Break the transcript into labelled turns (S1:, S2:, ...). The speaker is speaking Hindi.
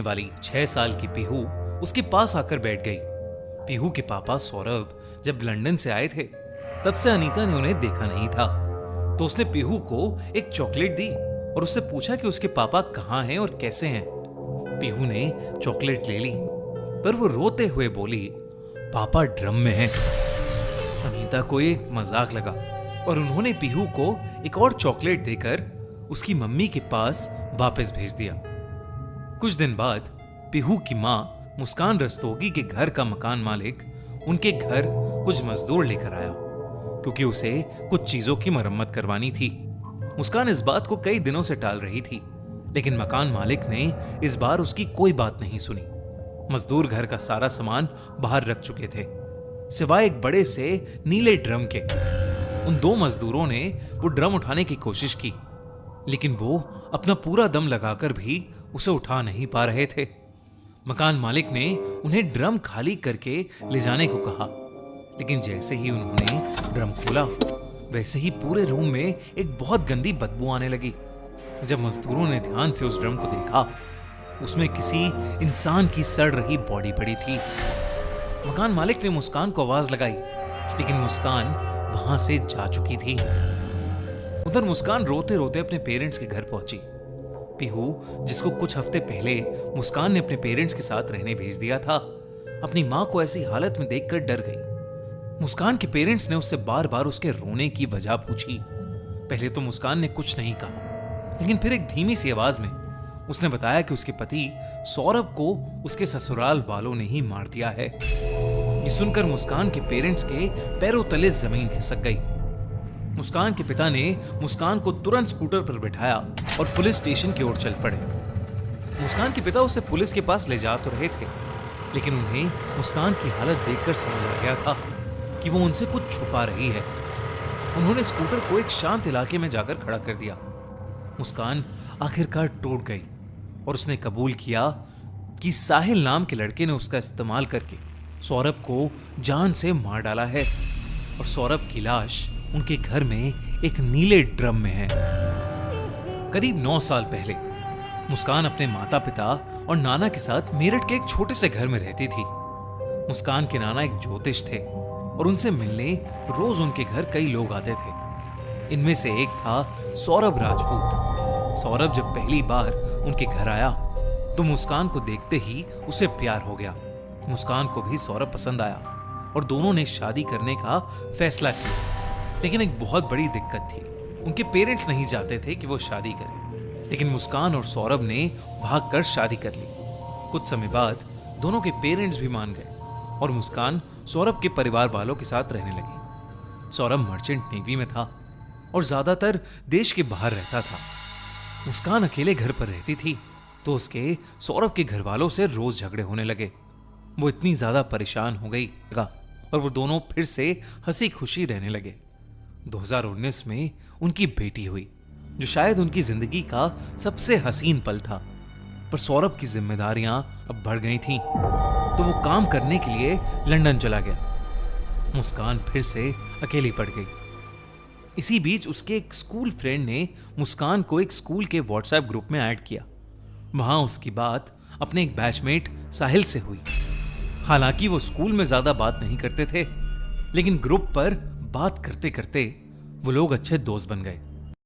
S1: वाली 6 साल की पीहू उसके पास आकर बैठ गई। पीहू के पापा सौरभ जब लंदन से आए थे तब से अनीता ने उन्हें देखा नहीं था, तो उसने पीहू को एक चॉकलेट दी और उससे पूछा कि उसके पापा कहाँ हैं और कैसे हैं। पीहू ने चॉकलेट ले ली, पर वो रोते हुए बोली, पापा ड्रम में हैं। अनीता को एक मजाक लगा और उन्होंने पीहू को एक और चॉकलेट देकर उसकी मम्मी के पास वापस भेज दिया। कुछ दिन बाद पीहू की माँ मुस्कान रस्तोगी के घर का मकान मालिक उनके घर कुछ मजदूर लेकर आया, क्योंकि उसे कुछ चीजों की मरम्मत करवानी थी। मुस्कान इस बात को कई दिनों से टाल रही थी, लेकिन मकान मालिक ने इस बार उसकी कोई बात नहीं सुनी। मजदूर घर का सारा सामान बाहर रख चुके थे, सिवाय एक बड़े से नीले ड्रम के। उन 2 मजदूरों ने वो ड्रम उठाने की कोशिश की, लेकिन वो अपना पूरा दम लगाकर भी उसे उठा नहीं पा रहे थे। मकान मालिक ने उन्हें ड्रम खाली करके ले जाने को कहा, लेकिन जैसे ही उन्होंने ड्रम खोला वैसे ही पूरे रूम में एक बहुत गंदी बदबू आने लगी। जब मजदूरों ने ध्यान से उस ड्रम को देखा, उसमें किसी इंसान की सड़ रही बॉडी पड़ी थी। मकान मालिक ने मुस्कान को आवाज लगाई, लेकिन मुस्कान वहां से जा चुकी थी। उधर मुस्कान रोते रोते अपने पेरेंट्स के घर पहुंची। पीहू, जिसको कुछ हफ्ते पहले मुस्कान ने अपने पेरेंट्स के साथ रहने भेज दिया था, अपनी मां को ऐसी हालत में देखकर डर गई। मुस्कान के पेरेंट्स ने उससे बार बार उसके रोने की वजह पूछी। पहले तो मुस्कान ने कुछ नहीं कहा, लेकिन फिर एक धीमी सी आवाज में उसने बताया कि उसके पति सौरभ को उसके ससुराल वालों ने ही मार दिया है। ये सुनकर मुस्कान के पेरेंट्स के पैरों तले जमीन खिसक गई। मुस्कान के पिता ने मुस्कान को तुरंत स्कूटर पर बिठाया और पुलिस स्टेशन की ओर चल पड़े। मुस्कान के पिता उसे पुलिस के पास ले जा तो रहे थे, लेकिन उन्हें मुस्कान की हालत देखकर समझ आ गया था कि वो उनसे कुछ छुपा रही है। उन्होंने स्कूटर को एक शांत इलाके में जाकर खड़ा कर दिया। मुस्कान आखिरकार टूट गई और उसने कबूल किया कि साहिल नाम के लड़के ने उसका इस्तेमाल करके सौरभ को जान से मार डाला है, और सौरभ की लाश उनके घर में एक नीले ड्रम में है। करीब 9 साल पहले मुस्कान अपने माता पिता और नाना के साथ मेरठ के एक छोटे से घर में रहती थी। मुस्कान के नाना एक ज्योतिष थे और उनसे मिलने रोज उनके घर कई लोग आते थे। इनमें से एक था सौरभ राजपूत। सौरभ जब पहली बार उनके घर आया तो मुस्कान को देखते ही उसे प्यार हो गया। मुस्कान को भी सौरभ पसंद आया और दोनों ने शादी करने का फैसला किया। लेकिन एक बहुत बड़ी दिक्कत थी, उनके पेरेंट्स नहीं चाहते थे कि वो शादी करें, लेकिन मुस्कान और सौरभ ने भागकर शादी कर ली। कुछ समय बाद दोनों के पेरेंट्स भी मान गए और मुस्कान सौरभ के परिवार वालों के साथ रहने लगी। सौरभ मर्चेंट नेवी में था और ज्यादातर देश के बाहर रहता था। मुस्कान अकेले घर पर रहती थी, तो उसके सौरभ के घर वालों से रोज झगड़े होने लगे। वो इतनी ज्यादा परेशान हो गई और वो दोनों फिर से हंसी खुशी रहने लगे। 2019 में उनकी बेटी हुई, जो शायद उनकी जिंदगी का सबसे हसीन पल था। पर सौरभ की जिम्मेदारियां अब बढ़ गई थीं, तो वो काम करने के लिए लंदन चला गया। मुस्कान फिर से अकेली पड़ गई। इसी बीच उसके एक स्कूल फ्रेंड ने मुस्कान को एक स्कूल के व्हाट्सएप ग्रुप में ऐड किया। वहां उसकी बात अपने एक बैचमेट साहिल से हुई। हालांकि वो स्कूल में ज्यादा बात नहीं करते थे, लेकिन ग्रुप पर बात करते करते वो लोग अच्छे दोस्त बन गए।